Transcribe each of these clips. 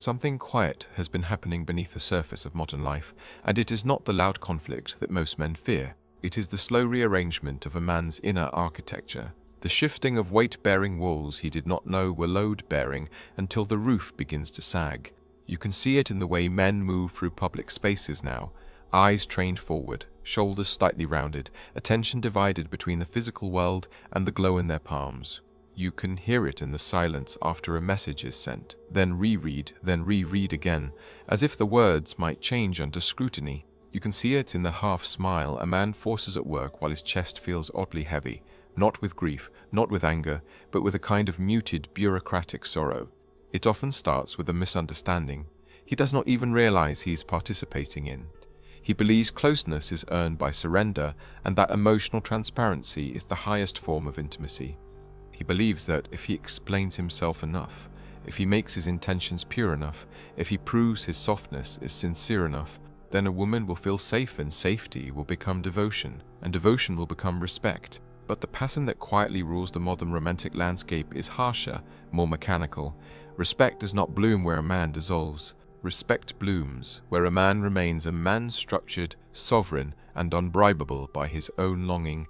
Something quiet has been happening beneath the surface of modern life, and it is not the loud conflict that most men fear. It is the slow rearrangement of a man's inner architecture, the shifting of weight-bearing walls he did not know were load-bearing until the roof begins to sag. You can see it in the way men move through public spaces now, eyes trained forward, shoulders slightly rounded, attention divided between the physical world and the glow in their palms. You can hear it in the silence after a message is sent, then reread again, as if the words might change under scrutiny. You can see it in the half-smile a man forces at work while his chest feels oddly heavy, not with grief, not with anger, but with a kind of muted, bureaucratic sorrow. It often starts with a misunderstanding he does not even realize he is participating in. He believes closeness is earned by surrender, and that emotional transparency is the highest form of intimacy. He believes that if he explains himself enough, if he makes his intentions pure enough, if he proves his softness is sincere enough, then a woman will feel safe, and safety will become devotion, and devotion will become respect. But the pattern that quietly rules the modern romantic landscape is harsher, more mechanical. Respect does not bloom where a man dissolves. Respect blooms where a man remains a man, structured, sovereign, and unbribable by his own longing.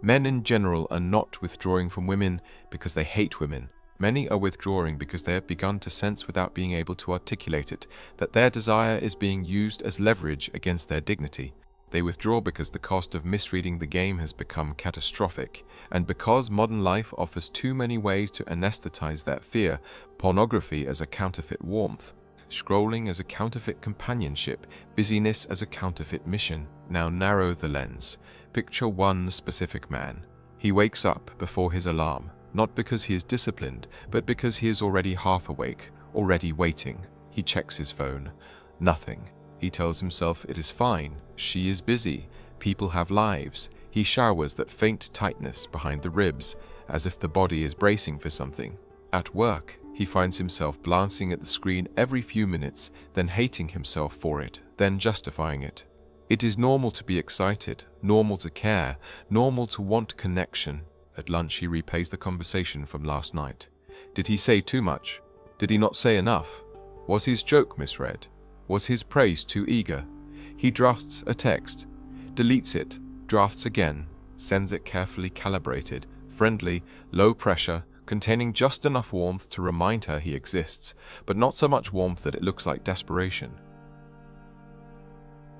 Men in general are not withdrawing from women because they hate women. Many are withdrawing because they have begun to sense, without being able to articulate it, that their desire is being used as leverage against their dignity. They withdraw because the cost of misreading the game has become catastrophic, and because modern life offers too many ways to anesthetize that fear: pornography as a counterfeit warmth, scrolling as a counterfeit companionship, busyness as a counterfeit mission. Now narrow the lens. Picture one specific man. He wakes up before his alarm, not because he is disciplined, but because he is already half awake, already waiting. He checks his phone. Nothing. He tells himself it is fine, she is busy, people have lives. He showers that faint tightness behind the ribs, as if the body is bracing for something. At work, he finds himself glancing at the screen every few minutes, then hating himself for it, then justifying it. It is normal to be excited, normal to care, normal to want connection. At lunch, he replays the conversation from last night. Did he say too much? Did he not say enough? Was his joke misread? Was his praise too eager? He drafts a text, deletes it, drafts again, sends it carefully calibrated, friendly, low pressure, containing just enough warmth to remind her he exists, but not so much warmth that it looks like desperation.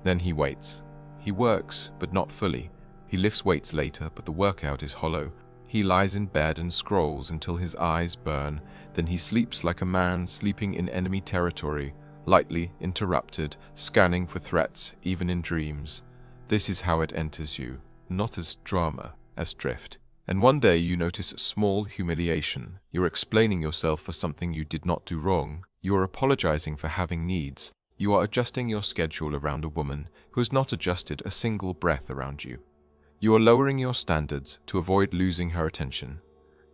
Then he waits. He works, but not fully. He lifts weights later, but the workout is hollow. He lies in bed and scrolls until his eyes burn. Then he sleeps like a man sleeping in enemy territory, lightly interrupted, scanning for threats, even in dreams. This is how it enters you, not as drama, as drift. And one day you notice a small humiliation. You're explaining yourself for something you did not do wrong. You are apologizing for having needs. You are adjusting your schedule around a woman who has not adjusted a single breath around you. You are lowering your standards to avoid losing her attention.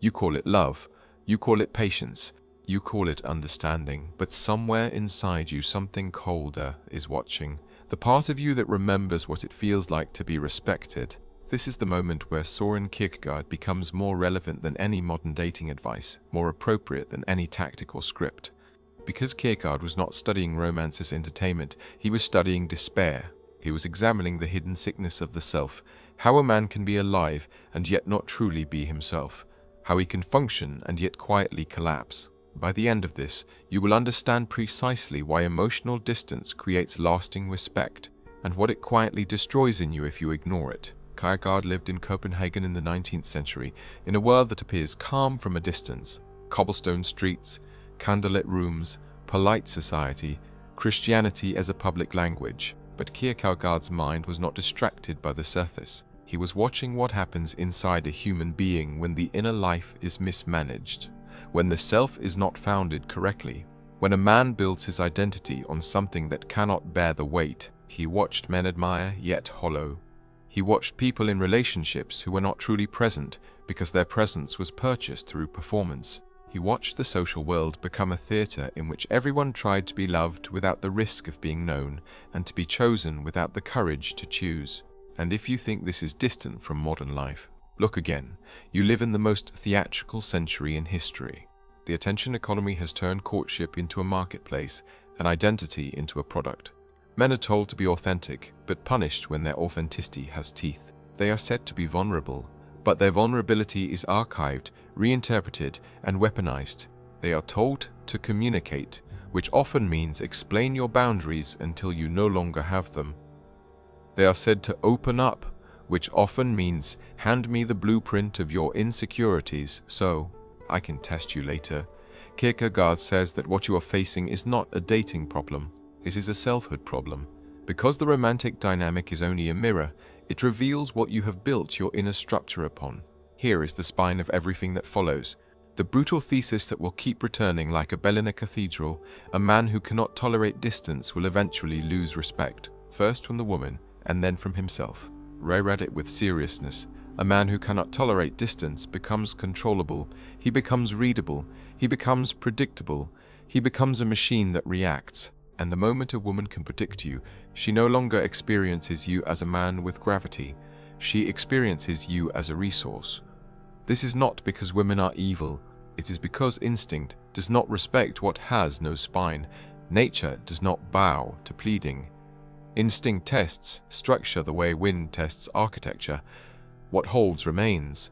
You call it love. You call it patience. You call it understanding. But somewhere inside you, something colder is watching. The part of you that remembers what it feels like to be respected. This is the moment where Siren Kierkegaard becomes more relevant than any modern dating advice, more appropriate than any tactical script. Because Kierkegaard was not studying romance as entertainment, he was studying despair. He was examining the hidden sickness of the self, how a man can be alive and yet not truly be himself, how he can function and yet quietly collapse. By the end of this, you will understand precisely why emotional distance creates lasting respect, and what it quietly destroys in you if you ignore it. Kierkegaard lived in Copenhagen in the 19th century, in a world that appears calm from a distance. Cobblestone streets, candlelit rooms, polite society, Christianity as a public language. But Kierkegaard's mind was not distracted by the surface. He was watching what happens inside a human being when the inner life is mismanaged, when the self is not founded correctly, when a man builds his identity on something that cannot bear the weight. He watched men admire, yet hollow. He watched people in relationships who were not truly present because their presence was purchased through performance. He watched the social world become a theater in which everyone tried to be loved without the risk of being known, and to be chosen without the courage to choose. And if you think this is distant from modern life, look again. You live in the most theatrical century in history. The attention economy has turned courtship into a marketplace, and identity into a product. Men are told to be authentic, but punished when their authenticity has teeth. They are said to be vulnerable, but their vulnerability is archived, reinterpreted, and weaponized. They are told to communicate, which often means explain your boundaries until you no longer have them. They are said to open up, which often means hand me the blueprint of your insecurities so I can test you later. Kierkegaard says that what you are facing is not a dating problem, it is a selfhood problem. Because the romantic dynamic is only a mirror, it reveals what you have built your inner structure upon. Here is the spine of everything that follows. The brutal thesis that will keep returning like a bell in a cathedral: a man who cannot tolerate distance will eventually lose respect, first from the woman and then from himself. Reread it with seriousness. A man who cannot tolerate distance becomes controllable, he becomes readable, he becomes predictable, he becomes a machine that reacts. And the moment a woman can predict you, she no longer experiences you as a man with gravity, she experiences you as a resource. This is not because women are evil, it is because instinct does not respect what has no spine. Nature does not bow to pleading. Instinct tests structure the way wind tests architecture. What holds remains.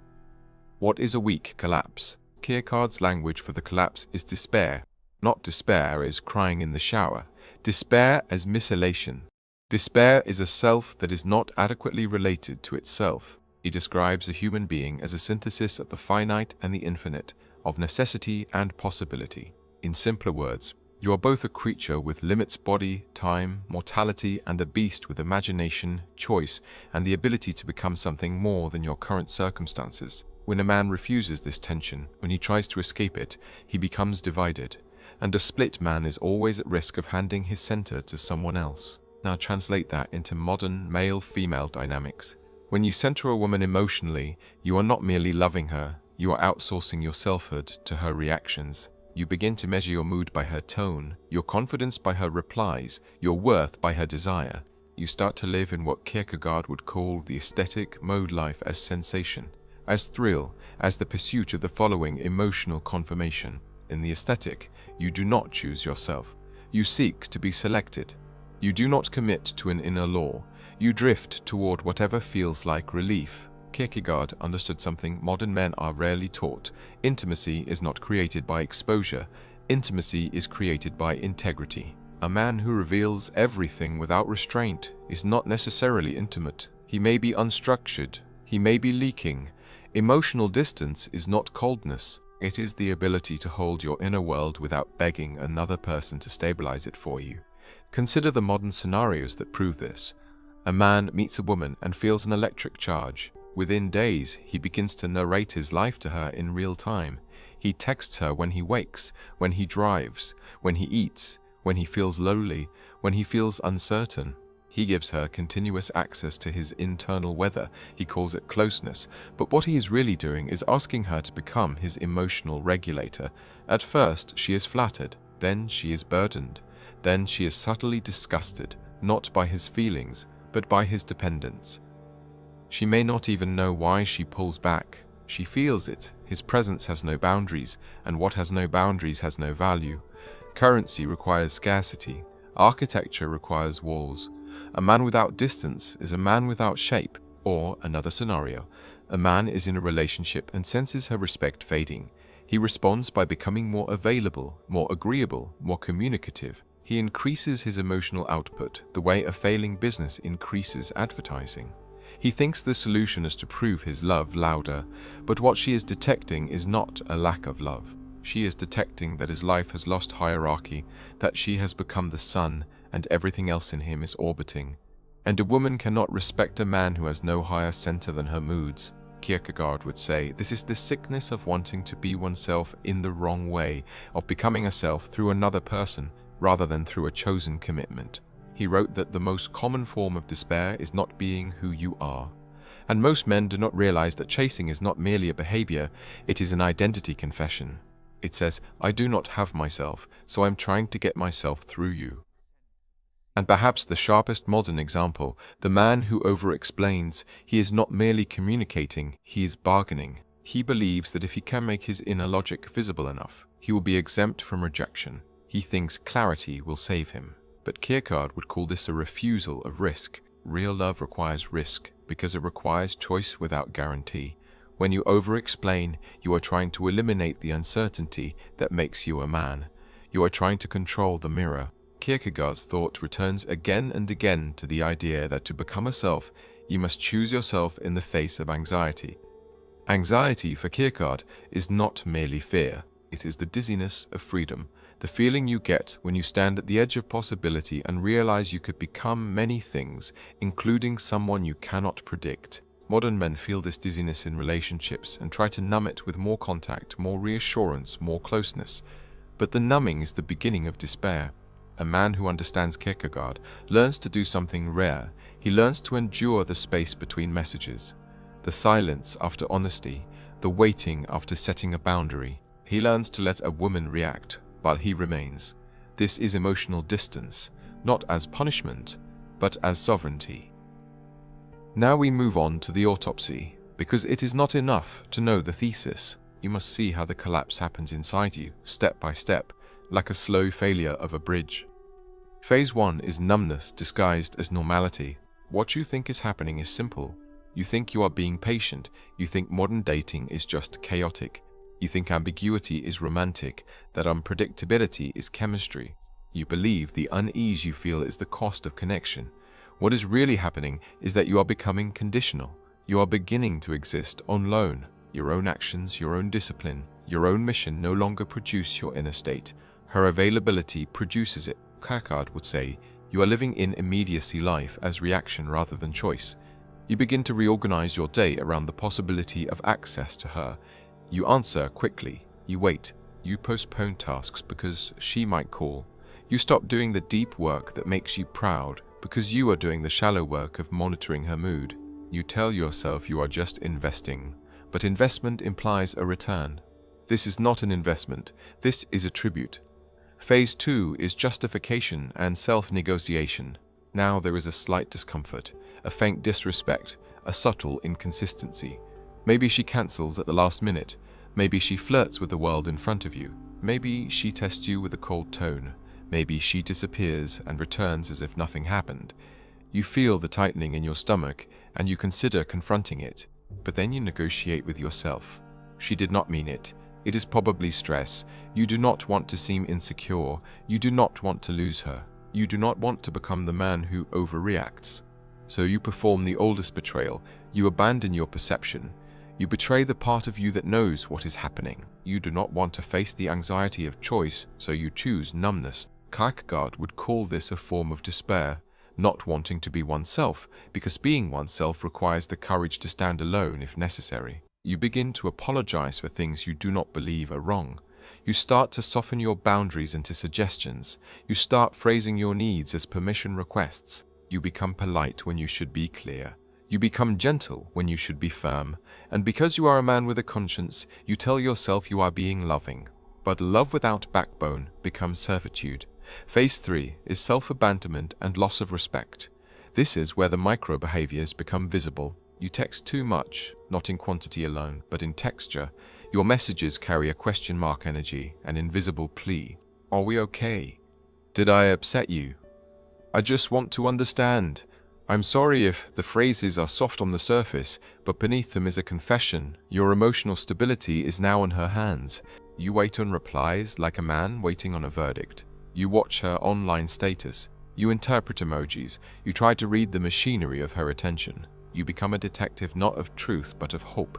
What is a weak collapse? Kierkegaard's language for the collapse is despair. Not despair as crying in the shower. Despair as misalation. Despair is a self that is not adequately related to itself. He describes a human being as a synthesis of the finite and the infinite, of necessity and possibility. In simpler words, you are both a creature with limits, body, time, mortality, and a beast with imagination, choice, and the ability to become something more than your current circumstances. When a man refuses this tension, when he tries to escape it, he becomes divided, and a split man is always at risk of handing his center to someone else. Now translate that into modern male-female dynamics. When you center a woman emotionally, you are not merely loving her, you are outsourcing your selfhood to her reactions. You begin to measure your mood by her tone, your confidence by her replies, your worth by her desire. You start to live in what Kierkegaard would call the aesthetic mode life as sensation, as thrill, as the pursuit of the following emotional confirmation. In the aesthetic, you do not choose yourself. You seek to be selected. You do not commit to an inner law. You drift toward whatever feels like relief. Kierkegaard understood something modern men are rarely taught. Intimacy is not created by exposure. Intimacy is created by integrity. A man who reveals everything without restraint is not necessarily intimate. He may be unstructured. He may be leaking. Emotional distance is not coldness. It is the ability to hold your inner world without begging another person to stabilize it for you. Consider the modern scenarios that prove this. A man meets a woman and feels an electric charge. Within days, he begins to narrate his life to her in real time. He texts her when he wakes, when he drives, when he eats, when he feels lonely, when he feels uncertain. He gives her continuous access to his internal weather. He calls it closeness. But what he is really doing is asking her to become his emotional regulator. At first, she is flattered. Then she is burdened. Then she is subtly disgusted, not by his feelings, but by his dependence. She may not even know why she pulls back. She feels it. His presence has no boundaries, and what has no boundaries has no value. Currency requires scarcity. Architecture requires walls. A man without distance is a man without shape. Or, another scenario, a man is in a relationship and senses her respect fading. He responds by becoming more available, more agreeable, more communicative. He increases his emotional output the way a failing business increases advertising. He thinks the solution is to prove his love louder, but what she is detecting is not a lack of love. She is detecting that his life has lost hierarchy, that she has become the sun, and everything else in him is orbiting. And a woman cannot respect a man who has no higher center than her moods. Kierkegaard would say, this is the sickness of wanting to be oneself in the wrong way, of becoming a self through another person, rather than through a chosen commitment. He wrote that the most common form of despair is not being who you are. And most men do not realize that chasing is not merely a behavior, it is an identity confession. It says, I do not have myself, so I'm trying to get myself through you. And perhaps the sharpest modern example, the man who over-explains, he is not merely communicating, he is bargaining. He believes that if he can make his inner logic visible enough, He will be exempt from rejection. He thinks clarity will save him. But Kierkegaard would call this a refusal of risk. Real love requires risk because it requires choice without guarantee. When you over-explain, you are trying to eliminate the uncertainty that makes you a man. You are trying to control the mirror. Kierkegaard's thought returns again and again to the idea that to become a self, you must choose yourself in the face of anxiety. Anxiety, for Kierkegaard, is not merely fear. It is the dizziness of freedom, the feeling you get when you stand at the edge of possibility and realize you could become many things, including someone you cannot predict. Modern men feel this dizziness in relationships and try to numb it with more contact, more reassurance, more closeness. But the numbing is the beginning of despair. A man who understands Kierkegaard learns to do something rare. He learns to endure the space between messages, the silence after honesty, the waiting after setting a boundary. He learns to let a woman react, but he remains. This is emotional distance, not as punishment, but as sovereignty. Now we move on to the autopsy, because it is not enough to know the thesis. You must see how the collapse happens inside you, step by step, like a slow failure of a bridge. Phase 1 is numbness disguised as normality. What you think is happening is simple. You think you are being patient. You think modern dating is just chaotic. You think ambiguity is romantic, that unpredictability is chemistry. You believe the unease you feel is the cost of connection. What is really happening is that you are becoming conditional. You are beginning to exist on loan. Your own actions, your own discipline, your own mission no longer produce your inner state. Her availability produces it. Kierkegaard would say, you are living in immediacy life as reaction rather than choice. You begin to reorganize your day around the possibility of access to her. You answer quickly. You wait. You postpone tasks because she might call. You stop doing the deep work that makes you proud because you are doing the shallow work of monitoring her mood. You tell yourself you are just investing, but investment implies a return. This is not an investment. This is a tribute. Phase 2 is justification and self-negotiation. Now there is a slight discomfort, a faint disrespect, a subtle inconsistency. Maybe she cancels at the last minute. Maybe she flirts with the world in front of you. Maybe she tests you with a cold tone. Maybe she disappears and returns as if nothing happened. You feel the tightening in your stomach and you consider confronting it. But then you negotiate with yourself. She did not mean it. It is probably stress. You do not want to seem insecure. You do not want to lose her. You do not want to become the man who overreacts. So you perform the oldest betrayal. You abandon your perception. You betray the part of you that knows what is happening. You do not want to face the anxiety of choice, so you choose numbness. Kierkegaard would call this a form of despair, not wanting to be oneself, because being oneself requires the courage to stand alone if necessary. You begin to apologize for things you do not believe are wrong. You start to soften your boundaries into suggestions. You start phrasing your needs as permission requests. You become polite when you should be clear. You become gentle when you should be firm. And because you are a man with a conscience, you tell yourself you are being loving. But love without backbone becomes servitude. Phase 3 is self-abandonment and loss of respect. This is where the micro-behaviors become visible. You text too much, not in quantity alone, but in texture. Your messages carry a question mark energy, an invisible plea. Are we okay? Did I upset you? I just want to understand. I'm sorry if the phrases are soft on the surface, but beneath them is a confession. Your emotional stability is now in her hands. You wait on replies like a man waiting on a verdict. You watch her online status. You interpret emojis. You try to read the machinery of her attention. You become a detective not of truth but of hope.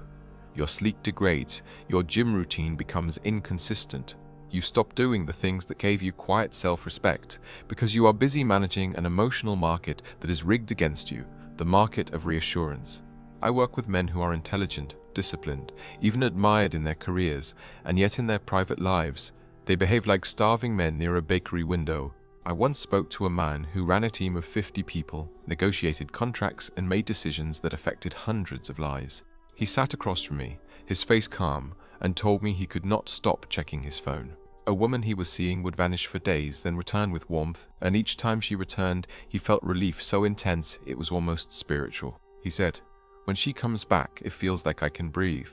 Your sleep degrades. Your gym routine becomes inconsistent. You stop doing the things that gave you quiet self-respect because you are busy managing an emotional market that is rigged against you, the market of reassurance. I work with men who are intelligent, disciplined, even admired in their careers, and yet in their private lives, they behave like starving men near a bakery window. I once spoke to a man who ran a team of 50 people, negotiated contracts, and made decisions that affected hundreds of lives. He sat across from me, his face calm, and told me he could not stop checking his phone. A woman he was seeing would vanish for days, then return with warmth, and each time she returned, he felt relief so intense it was almost spiritual. He said, "When she comes back, it feels like I can breathe."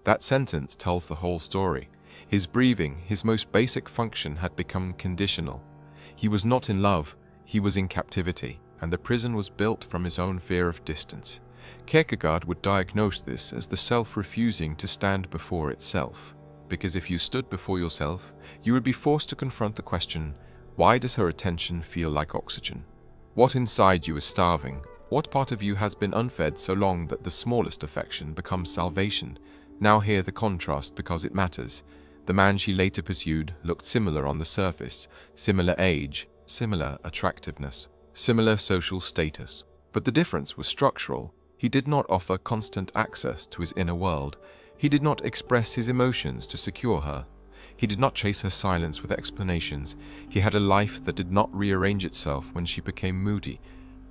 That sentence tells the whole story. His breathing, his most basic function, had become conditional. He was not in love, he was in captivity, and the prison was built from his own fear of distance. Kierkegaard would diagnose this as the self refusing to stand before itself. Because if you stood before yourself, you would be forced to confront the question, why does her attention feel like oxygen? What inside you is starving? What part of you has been unfed so long that the smallest affection becomes salvation? Now hear the contrast because it matters. The man she later pursued looked similar on the surface, similar age, similar attractiveness, similar social status. But the difference was structural. He did not offer constant access to his inner world. He did not express his emotions to secure her. He did not chase her silence with explanations. He had a life that did not rearrange itself when she became moody.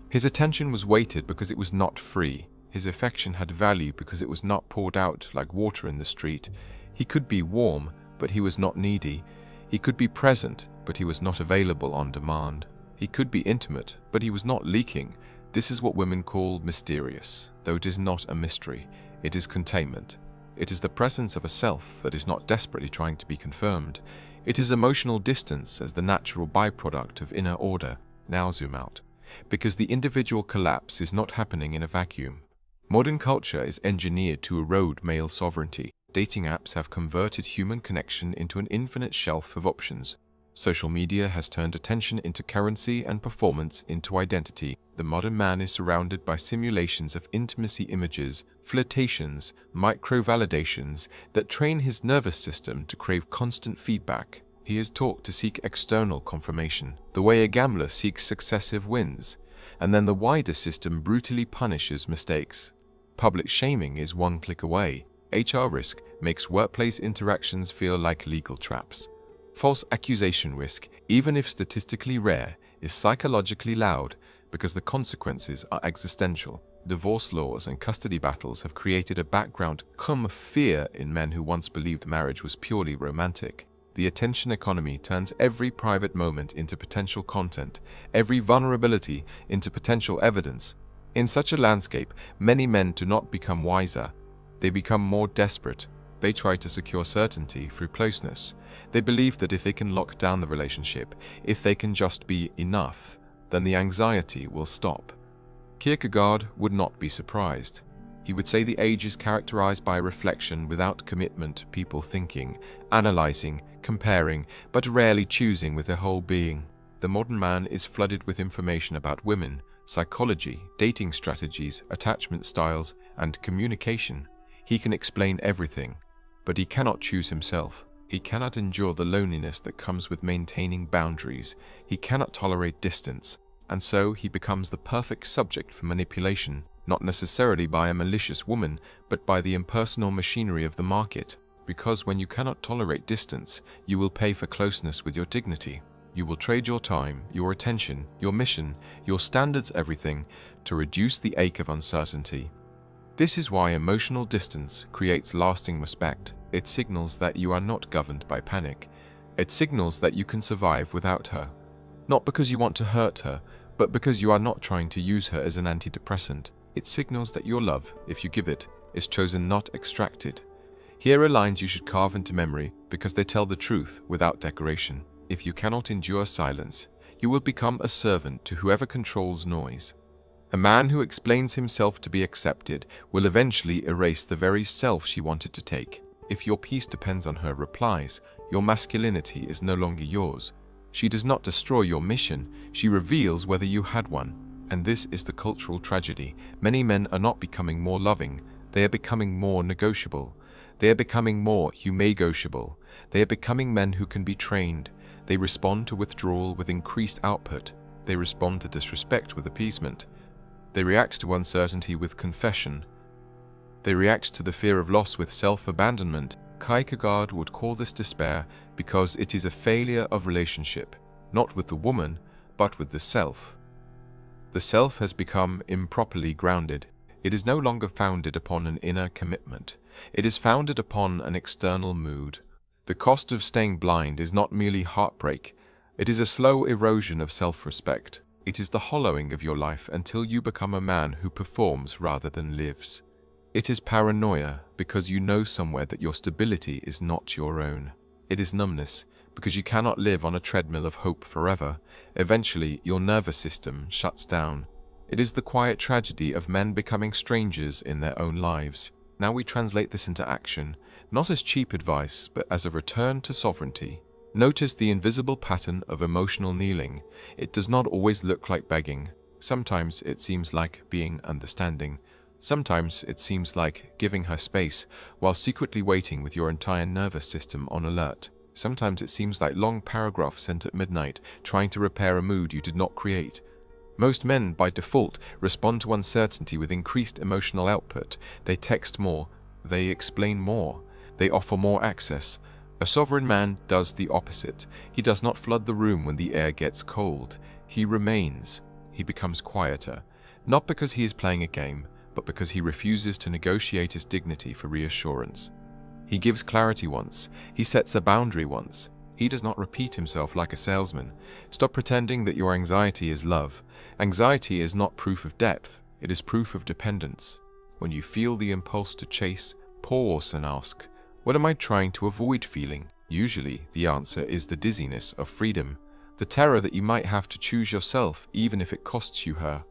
His attention was weighted because it was not free. His affection had value because it was not poured out like water in the street. He could be warm, but he was not needy. He could be present, but he was not available on demand. He could be intimate, but he was not leaking. This is what women call mysterious, though it is not a mystery. It is containment. It is the presence of a self that is not desperately trying to be confirmed. It is emotional distance as the natural byproduct of inner order. Now zoom out. Because the individual collapse is not happening in a vacuum. Modern culture is engineered to erode male sovereignty. Dating apps have converted human connection into an infinite shelf of options. Social media has turned attention into currency and performance into identity. The modern man is surrounded by simulations of intimacy images, flirtations, micro-validations that train his nervous system to crave constant feedback. He is taught to seek external confirmation, the way a gambler seeks successive wins, and then the wider system brutally punishes mistakes. Public shaming is one click away. HR risk makes workplace interactions feel like legal traps. False accusation risk, even if statistically rare, is psychologically loud because the consequences are existential. Divorce laws and custody battles have created a background of fear in men who once believed marriage was purely romantic. The attention economy turns every private moment into potential content, every vulnerability into potential evidence. In such a landscape, many men do not become wiser. They become more desperate. They try to secure certainty through closeness. They believe that if they can lock down the relationship, if they can just be enough, then the anxiety will stop. Kierkegaard would not be surprised. He would say the age is characterized by reflection without commitment, people thinking, analyzing, comparing, but rarely choosing with their whole being. The modern man is flooded with information about women, psychology, dating strategies, attachment styles, and communication. He can explain everything, but he cannot choose himself. He cannot endure the loneliness that comes with maintaining boundaries. He cannot tolerate distance, and so he becomes the perfect subject for manipulation, not necessarily by a malicious woman, but by the impersonal machinery of the market. Because when you cannot tolerate distance, you will pay for closeness with your dignity. You will trade your time, your attention, your mission, your standards, everything, to reduce the ache of uncertainty. This is why emotional distance creates lasting respect. It signals that you are not governed by panic. It signals that you can survive without her. Not because you want to hurt her, but because you are not trying to use her as an antidepressant. It signals that your love, if you give it, is chosen, not extracted. Here are lines you should carve into memory because they tell the truth without decoration. If you cannot endure silence, you will become a servant to whoever controls noise. A man who explains himself to be accepted will eventually erase the very self she wanted to take. If your peace depends on her replies, your masculinity is no longer yours. She does not destroy your mission, she reveals whether you had one. And this is the cultural tragedy. Many men are not becoming more loving, they are becoming more negotiable. They are becoming more humagotiable. They are becoming men who can be trained. They respond to withdrawal with increased output. They respond to disrespect with appeasement. They react to uncertainty with confession. They react to the fear of loss with self-abandonment. Kierkegaard would call this despair because it is a failure of relationship, not with the woman, but with the self. The self has become improperly grounded. It is no longer founded upon an inner commitment. It is founded upon an external mood. The cost of staying blind is not merely heartbreak. It is a slow erosion of self-respect. It is the hollowing of your life until you become a man who performs rather than lives. It is paranoia because you know somewhere that your stability is not your own. It is numbness, because you cannot live on a treadmill of hope forever. Eventually, your nervous system shuts down. It is the quiet tragedy of men becoming strangers in their own lives. Now we translate this into action, not as cheap advice, but as a return to sovereignty. Notice the invisible pattern of emotional kneeling. It does not always look like begging. Sometimes it seems like being understanding. Sometimes it seems like giving her space while secretly waiting with your entire nervous system on alert. Sometimes it seems like long paragraphs sent at midnight, trying to repair a mood you did not create. Most men, by default, respond to uncertainty with increased emotional output. They text more, they explain more, they offer more access. A sovereign man does the opposite. He does not flood the room when the air gets cold. He remains. He becomes quieter, not because he is playing a game, but because he refuses to negotiate his dignity for reassurance. He gives clarity once. He sets a boundary once. He does not repeat himself like a salesman. Stop pretending that your anxiety is love. Anxiety is not proof of depth. It is proof of dependence. When you feel the impulse to chase, pause and ask, what am I trying to avoid feeling? Usually, the answer is the dizziness of freedom, the terror that you might have to choose yourself even if it costs you her.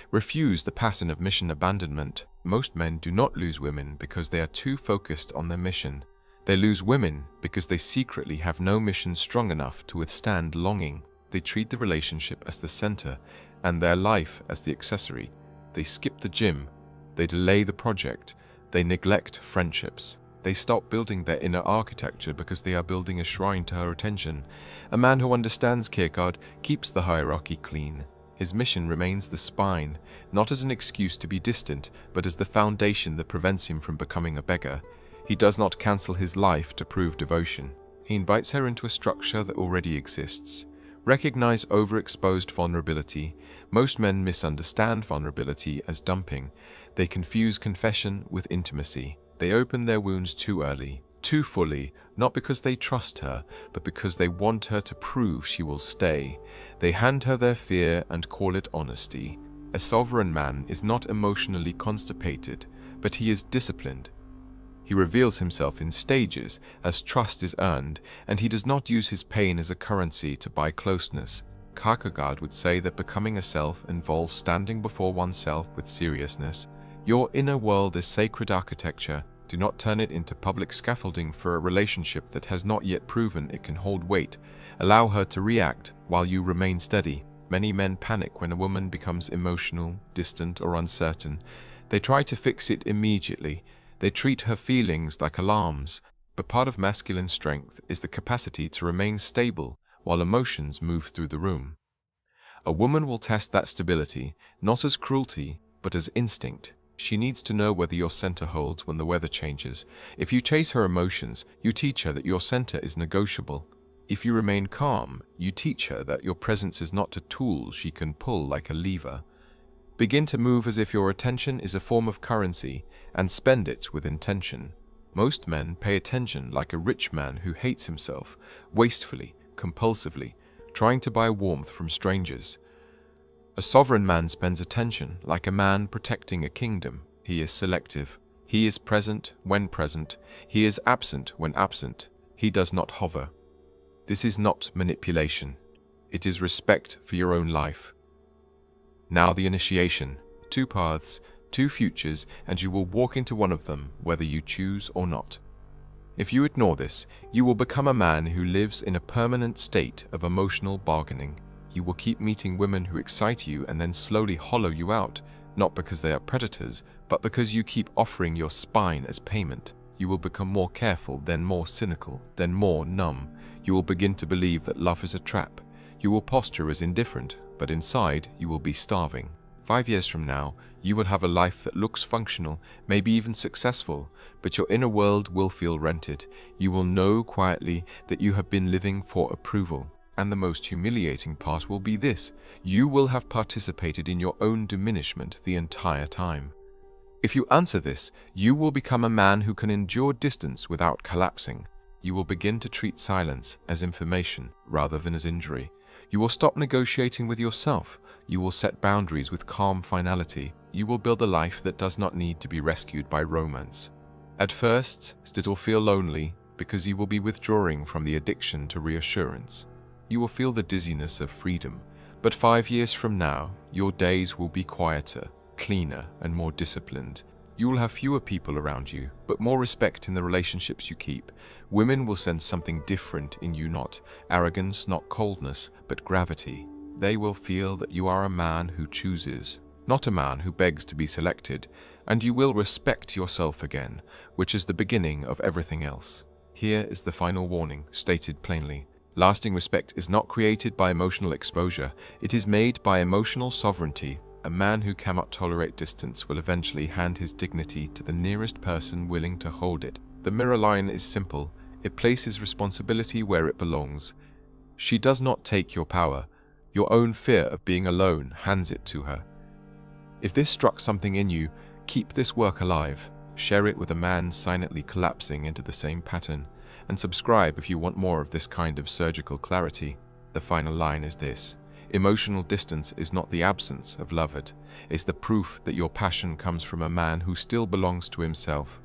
Refuse the pattern of mission abandonment. Most men do not lose women because they are too focused on their mission. They lose women because they secretly have no mission strong enough to withstand longing. They treat the relationship as the center and their life as the accessory. They skip the gym. They delay the project. They neglect friendships. They stop building their inner architecture because they are building a shrine to her attention. A man who understands Kierkegaard keeps the hierarchy clean. His mission remains the spine, not as an excuse to be distant, but as the foundation that prevents him from becoming a beggar. He does not cancel his life to prove devotion. He invites her into a structure that already exists. Recognize overexposed vulnerability. Most men misunderstand vulnerability as dumping. They confuse confession with intimacy. They open their wounds too early, too fully, not because they trust her, but because they want her to prove she will stay. They hand her their fear and call it honesty. A sovereign man is not emotionally constipated, but he is disciplined. He reveals himself in stages as trust is earned, and he does not use his pain as a currency to buy closeness. Kierkegaard would say that becoming a self involves standing before oneself with seriousness. Your inner world is sacred architecture. Do not turn it into public scaffolding for a relationship that has not yet proven it can hold weight. Allow her to react while you remain steady. Many men panic when a woman becomes emotional, distant, or uncertain. They try to fix it immediately. They treat her feelings like alarms. But part of masculine strength is the capacity to remain stable while emotions move through the room. A woman will test that stability, not as cruelty, but as instinct. She needs to know whether your center holds when the weather changes. If you chase her emotions, you teach her that your center is negotiable. If you remain calm, you teach her that your presence is not a tool she can pull like a lever. Begin to move as if your attention is a form of currency and spend it with intention. Most men pay attention like a rich man who hates himself, wastefully, compulsively, trying to buy warmth from strangers. A sovereign man spends attention like a man protecting a kingdom. He is selective. He is present when present. He is absent when absent. He does not hover. This is not manipulation. It is respect for your own life. Now the initiation. 2 paths, 2 futures, and you will walk into one of them, whether you choose or not. If you ignore this, you will become a man who lives in a permanent state of emotional bargaining. You will keep meeting women who excite you and then slowly hollow you out, not because they are predators, but because you keep offering your spine as payment. You will become more careful, then more cynical, then more numb. You will begin to believe that love is a trap. You will posture as indifferent, but inside you will be starving. 5 years from now, you will have a life that looks functional, maybe even successful, but your inner world will feel rented. You will know quietly that you have been living for approval. And the most humiliating part will be this: you will have participated in your own diminishment the entire time. If you answer this, you will become a man who can endure distance without collapsing. You will begin to treat silence as information rather than as injury. You will stop negotiating with yourself. You will set boundaries with calm finality. You will build a life that does not need to be rescued by romance. At first, it will feel lonely because you will be withdrawing from the addiction to reassurance. You will feel the dizziness of freedom, but 5 years from now, your days will be quieter, cleaner, and more disciplined. You will have fewer people around you, but more respect in the relationships you keep. Women will sense something different in you, not arrogance, not coldness, but gravity. They will feel that you are a man who chooses, not a man who begs to be selected, and you will respect yourself again, which is the beginning of everything else. Here is the final warning, stated plainly. Lasting respect is not created by emotional exposure, it is made by emotional sovereignty. A man who cannot tolerate distance will eventually hand his dignity to the nearest person willing to hold it. The mirror line is simple. It places responsibility where it belongs. She does not take your power. Your own fear of being alone hands it to her. If this struck something in you, keep this work alive. Share it with a man silently collapsing into the same pattern, and subscribe if you want more of this kind of surgical clarity. The final line is this. Emotional distance is not the absence of love, it's the proof that your passion comes from a man who still belongs to himself.